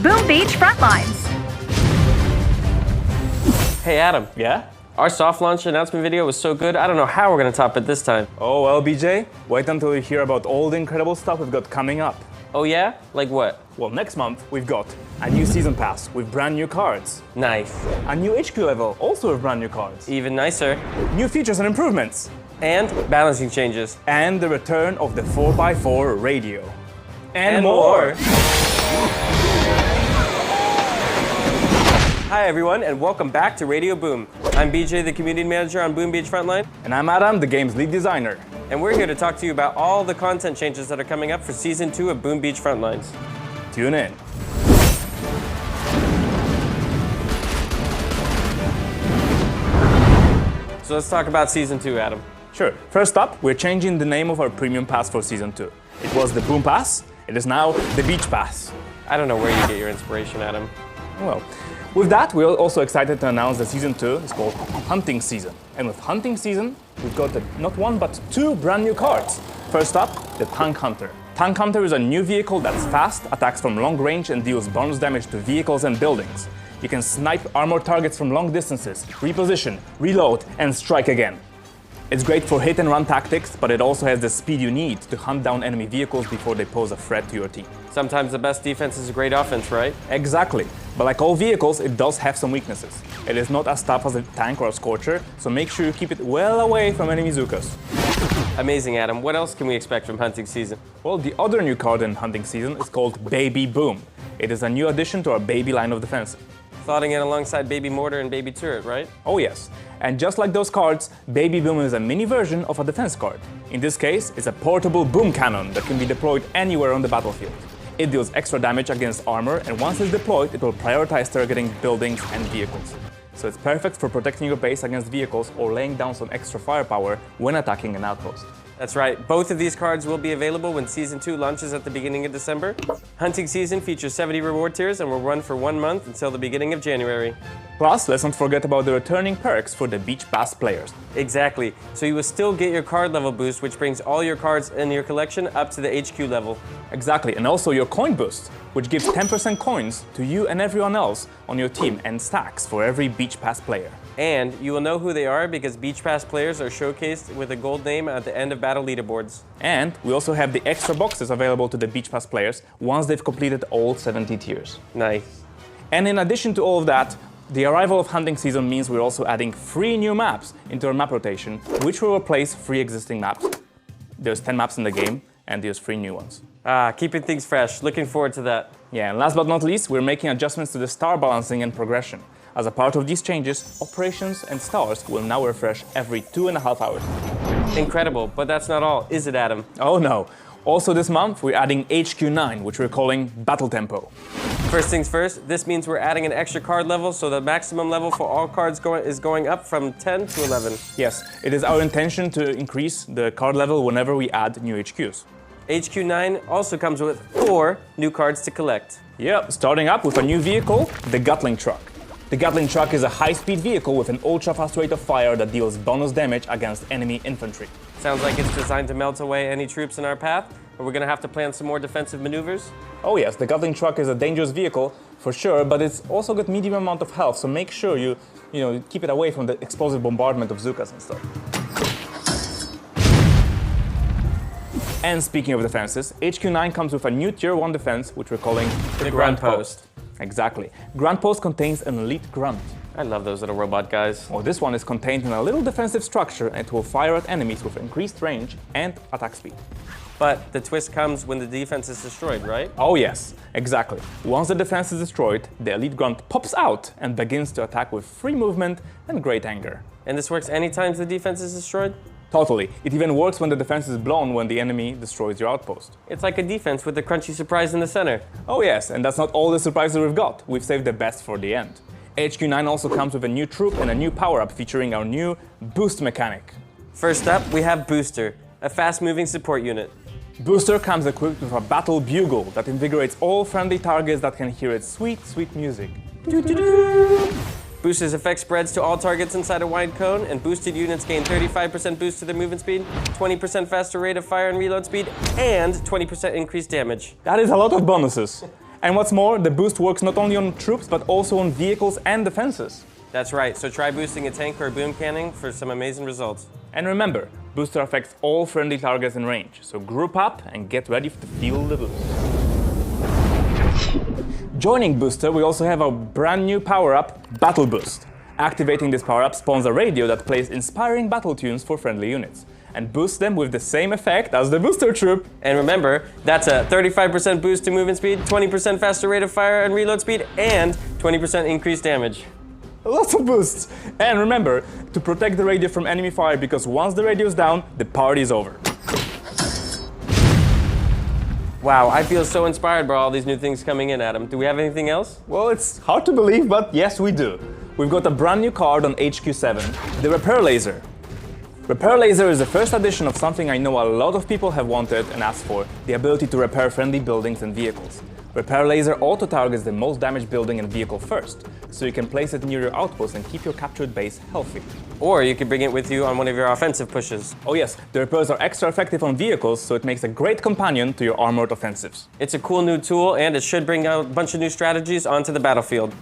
Boom Beach Frontlines. Hey Adam. Yeah? Our soft launch announcement video was so good, I don't know how we're gonna top it this time. Oh, well, BJ, wait until you hear about all the incredible stuff we've got coming up. Oh yeah? Like what? Well, next month, we've got a new season pass with brand new cards, Nice. a new HQ level, also with brand new cards, Even nicer. new features and improvements, And balancing changes. and the return of the 4x4 radio. And more. Hi everyone, and welcome back to Radio Boom. I'm BJ, the community manager on Boom Beach Frontline, And I'm Adam, the game's lead designer. and we're here to talk to you about all the content changes that are coming up for Season 2 of Boom Beach Frontlines. Tune in. So let's talk about Season 2, Adam. Sure. First up, we're changing the name of our premium pass for Season 2. It was the Boom Pass, it is now the Beach Pass. I don't know where you get your inspiration, Adam. Well, with that, we're also excited to announce that Season 2 is called Hunting Season. And with Hunting Season, we've got not one, but two brand new cards. First up, the Tank Hunter. Tank Hunter is a new vehicle that's fast, attacks from long range, and deals bonus damage to vehicles and buildings. You can snipe armored targets from long distances, reposition, reload, and strike again. It's great for hit-and-run tactics, but it also has the speed you need to hunt down enemy vehicles before they pose a threat to your team. Sometimes the best defense is a great offense, right? Exactly, but like all vehicles, it does have some weaknesses. It is not as tough as a tank or a Scorcher, so make sure you keep it well away from enemy Zookas. Amazing, Adam. What else can we expect from Hunting Season? Well, the other new card in Hunting Season is called Baby Boom. It is a new addition to our Baby line of defense. Slotting in alongside Baby Mortar and Baby Turret, right? Oh yes, and just like those cards, Baby Boom is a mini version of a defense card. In this case, it's a portable boom cannon that can be deployed anywhere on the battlefield. It deals extra damage against armor, and once it's deployed, it will prioritize targeting buildings and vehicles. So it's perfect for protecting your base against vehicles or laying down some extra firepower when attacking an outpost. That's right. Both of these cards will be available when Season 2 launches at the beginning of December. Hunting Season features 70 reward tiers and will run for 1 month until the beginning of January. Plus, let's not forget about the returning perks for the Beach Pass players. Exactly. So you will still get your card level boost, which brings all your cards in your collection up to the HQ level. Exactly, and also your coin boost, which gives 10% coins to you and everyone else on your team and stacks for every Beach Pass player. And you will know who they are because Beach Pass players are showcased with a gold name at the end of battle leaderboards. And we also have the extra boxes available to the Beach Pass players once they've completed all 70 tiers. Nice. And in addition to all of that, the arrival of Hunting Season means we're also adding 3 new maps into our map rotation, which will replace 3 existing maps. There's 10 maps in the game, and there's 3 new ones. Keeping things fresh. Looking forward to that. Yeah, and last but not least, we're making adjustments to the star balancing and progression. As a part of these changes, operations and stars will now refresh every 2.5 hours. Incredible, but that's not all, is it, Adam? Oh no! Also this month, we're adding HQ9, which we're calling Battle Tempo. First things first, this means we're adding an extra card level, so the maximum level for all cards is going up from 10 to 11. Yes, it is our intention to increase the card level whenever we add new HQs. HQ9 also comes with 4 new cards to collect. Yep, starting up with a new vehicle, the Gatling Truck. The Gatling Truck is a high-speed vehicle with an ultra-fast rate of fire that deals bonus damage against enemy infantry. Sounds like it's designed to melt away any troops in our path, but we're gonna have to plan some more defensive maneuvers. Oh yes, the Gatling Truck is a dangerous vehicle, for sure, but it's also got medium amount of health, so make sure you keep it away from the explosive bombardment of Zookas and stuff. And speaking of defenses, HQ9 comes with a new Tier 1 defense, which we're calling The Grunt Post. Exactly. Grunt Post contains an elite grunt. I love those little robot guys. Well, this one is contained in a little defensive structure, and it will fire at enemies with increased range and attack speed. But the twist comes when the defense is destroyed, right? Oh yes, exactly. Once the defense is destroyed, the elite grunt pops out and begins to attack with free movement and great anger. And this works anytime the defense is destroyed? Totally. It even works when the defense is blown when the enemy destroys your outpost. It's like a defense with a crunchy surprise in the center. Oh yes, and that's not all the surprises we've got. We've saved the best for the end. HQ9 also comes with a new troop and a new power-up featuring our new boost mechanic. First up, we have Booster, a fast-moving support unit. Booster comes equipped with a battle bugle that invigorates all friendly targets that can hear its sweet, sweet music. Booster's effect spreads to all targets inside a wide cone, and boosted units gain 35% boost to their movement speed, 20% faster rate of fire and reload speed, and 20% increased damage. That is a lot of bonuses. And what's more, the boost works not only on troops, but also on vehicles and defenses. That's right, so try boosting a tank or a boom cannon for some amazing results. And remember, booster affects all friendly targets in range, so group up and get ready to feel the boost. Joining Booster, we also have our brand new power-up, Battle Boost. Activating this power-up spawns a radio that plays inspiring battle tunes for friendly units, and boosts them with the same effect as the booster troop. And remember, that's a 35% boost to movement speed, 20% faster rate of fire and reload speed, and 20% increased damage. Lots of boosts! And remember, to protect the radio from enemy fire, because once the radio is down, the party is over. Wow, I feel so inspired by all these new things coming in, Adam. Do we have anything else? Well, it's hard to believe, but yes, we do. We've got a brand new card on HQ7, the Repair Laser. Repair Laser is the first addition of something I know a lot of people have wanted and asked for, the ability to repair friendly buildings and vehicles. Repair Laser auto-targets the most damaged building and vehicle first, so you can place it near your outpost and keep your captured base healthy. Or you could bring it with you on one of your offensive pushes. Oh yes, the repairs are extra effective on vehicles, so it makes a great companion to your armored offensives. It's a cool new tool, and it should bring out a bunch of new strategies onto the battlefield.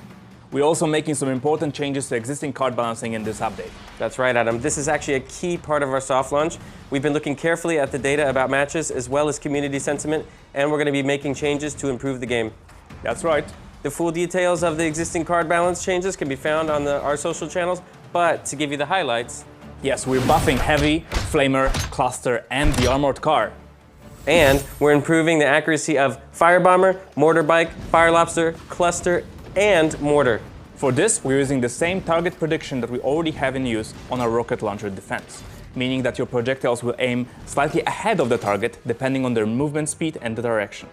We're also making some important changes to existing card balancing in this update. That's right, Adam. This is actually a key part of our soft launch. We've been looking carefully at the data about matches as well as community sentiment, and we're going to be making changes to improve the game. That's right. The full details of the existing card balance changes can be found on our social channels, but to give you the highlights... Yes, we're buffing Heavy, Flamer, Cluster, and the Armored Car. And we're improving the accuracy of Fire Bomber, Mortar Bike, Fire Lobster, Cluster, and Mortar. For this, we're using the same target prediction that we already have in use on our rocket launcher defense, meaning that your projectiles will aim slightly ahead of the target depending on their movement speed and the direction.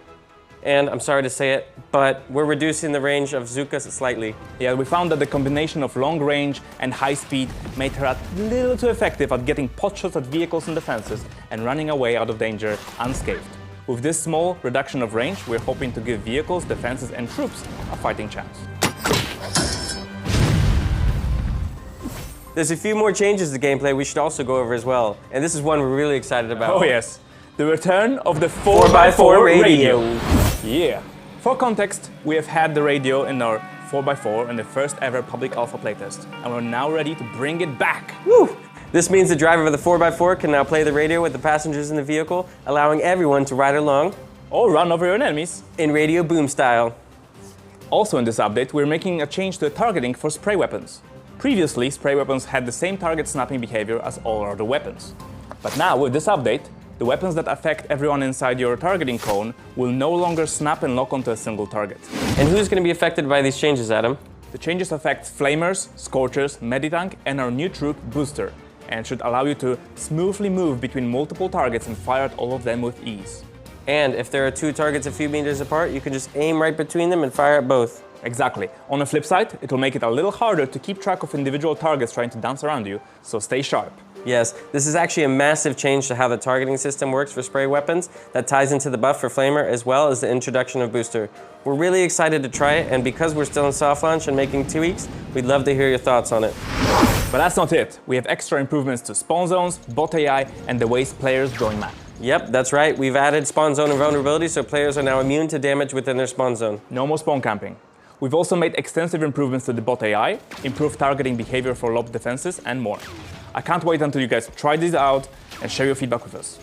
And I'm sorry to say it, but we're reducing the range of Zookas slightly. Yeah, we found that the combination of long range and high speed made her a little too effective at getting pot shots at vehicles and defenses and running away out of danger unscathed. With this small reduction of range, we're hoping to give vehicles, defenses, and troops a fighting chance. There's a few more changes to gameplay we should also go over as well, and this is one we're really excited about. Oh yes, the return of the 4x4 radio. Yeah. For context, we have had the radio in our 4x4 in the first ever public alpha playtest, and we're now ready to bring it back. Woo! This means the driver of the 4x4 can now play the radio with the passengers in the vehicle, allowing everyone to ride along or run over your enemies in radio boom style. Also in this update, we're making a change to the targeting for spray weapons. Previously, spray weapons had the same target snapping behavior as all other weapons. But now, with this update, the weapons that affect everyone inside your targeting cone will no longer snap and lock onto a single target. And who's going to be affected by these changes, Adam? The changes affect Flamers, Scorchers, Meditank, and our new troop, Booster, and should allow you to smoothly move between multiple targets and fire at all of them with ease. And if there are two targets a few meters apart, you can just aim right between them and fire at both. Exactly. On the flip side, it will make it a little harder to keep track of individual targets trying to dance around you, so stay sharp. Yes, this is actually a massive change to how the targeting system works for spray weapons that ties into the buff for Flamer as well as the introduction of Booster. We're really excited to try it, and because we're still in soft launch and making tweaks, we'd love to hear your thoughts on it. But that's not it. We have extra improvements to spawn zones, bot AI, and the ways players join map. Yep, that's right. We've added spawn zone invulnerability, so players are now immune to damage within their spawn zone. No more spawn camping. We've also made extensive improvements to the bot AI, improved targeting behavior for lob defenses, and more. I can't wait until you guys try these out and share your feedback with us.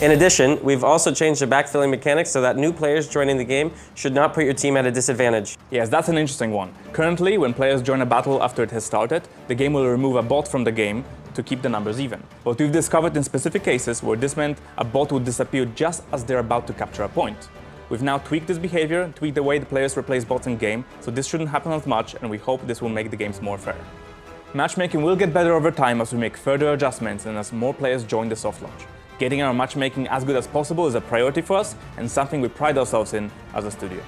In addition, we've also changed the backfilling mechanics so that new players joining the game should not put your team at a disadvantage. Yes, that's an interesting one. Currently, when players join a battle after it has started, the game will remove a bot from the game to keep the numbers even. But we've discovered in specific cases where this meant a bot would disappear just as they're about to capture a point. We've now tweaked this behavior and tweaked the way the players replace bots in game, so this shouldn't happen as much, and we hope this will make the games more fair. Matchmaking will get better over time as we make further adjustments and as more players join the soft launch. Getting our matchmaking as good as possible is a priority for us and something we pride ourselves in as a studio.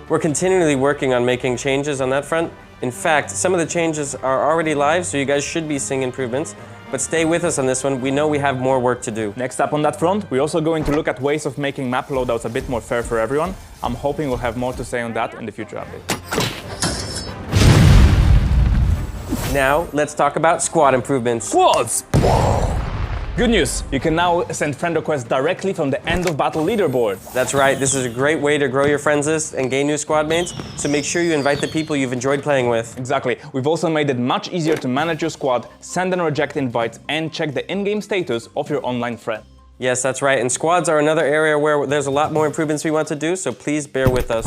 We're continually working on making changes on that front. In fact, some of the changes are already live, so you guys should be seeing improvements. But stay with us on this one. We know we have more work to do. Next up on that front, we're also going to look at ways of making map loadouts a bit more fair for everyone. I'm hoping we'll have more to say on that in the future update. Now, let's talk about squad improvements. Squads! Good news! You can now send friend requests directly from the end of battle leaderboard. That's right, this is a great way to grow your friends list and gain new squad mates, so make sure you invite the people you've enjoyed playing with. Exactly. We've also made it much easier to manage your squad, send and reject invites, and check the in-game status of your online friend. Yes, that's right, and squads are another area where there's a lot more improvements we want to do, so please bear with us.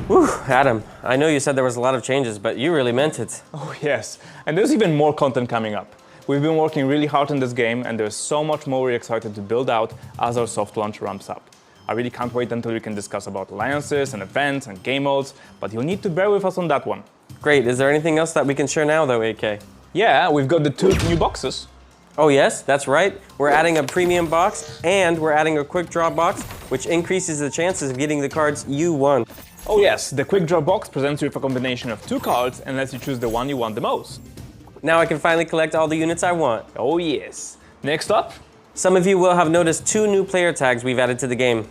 Whew, Adam, I know you said there was a lot of changes, but you really meant it. Oh yes, and there's even more content coming up. We've been working really hard on this game, and there's so much more we're excited to build out as our soft launch ramps up. I really can't wait until we can discuss about alliances and events and game modes, but you'll need to bear with us on that one. Great, is there anything else that we can share now though, AK? Yeah, we've got the 2 new boxes. Oh yes, that's right. We're adding a premium box, and we're adding a quick draw box, which increases the chances of getting the cards you want. Oh yes, the quick draw box presents you with a combination of 2 cards and lets you choose the one you want the most. Now I can finally collect all the units I want. Oh yes. Next up? Some of you will have noticed 2 new player tags we've added to the game.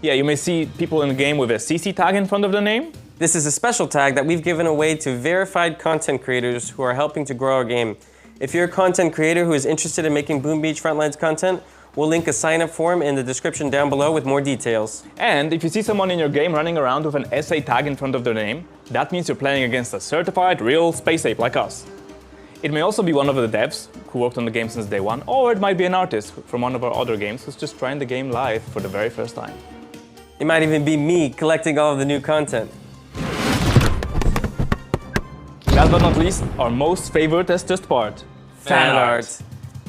Yeah, you may see people in the game with a CC tag in front of their name. This is a special tag that we've given away to verified content creators who are helping to grow our game. If you're a content creator who is interested in making Boom Beach Frontlines content, we'll link a sign-up form in the description down below with more details. And if you see someone in your game running around with an SA tag in front of their name, that means you're playing against a certified, real space ape like us. It may also be one of the devs who worked on the game since day one, or it might be an artist from one of our other games who's just trying the game live for the very first time. It might even be me collecting all of the new content. Last but not least, our most favoritist part. Fan art.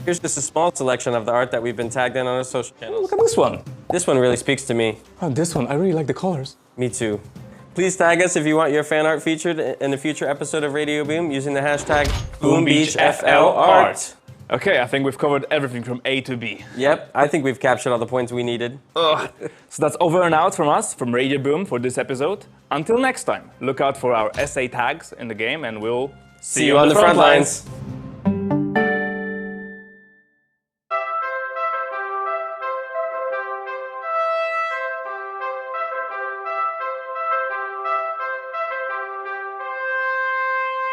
Here's just a small selection of the art that we've been tagged in on our social channels. Look at this one. This one really speaks to me. Oh, this one, I really like the colors. Me too. Please tag us if you want your fan art featured in a future episode of Radio Boom using the hashtag BoomBeachFLArt. Okay, I think we've covered everything from A to B. Yep, I think we've captured all the points we needed. So that's over and out from us, from Radio Boom for this episode. Until next time, look out for our SA tags in the game and we'll see you on the front lines.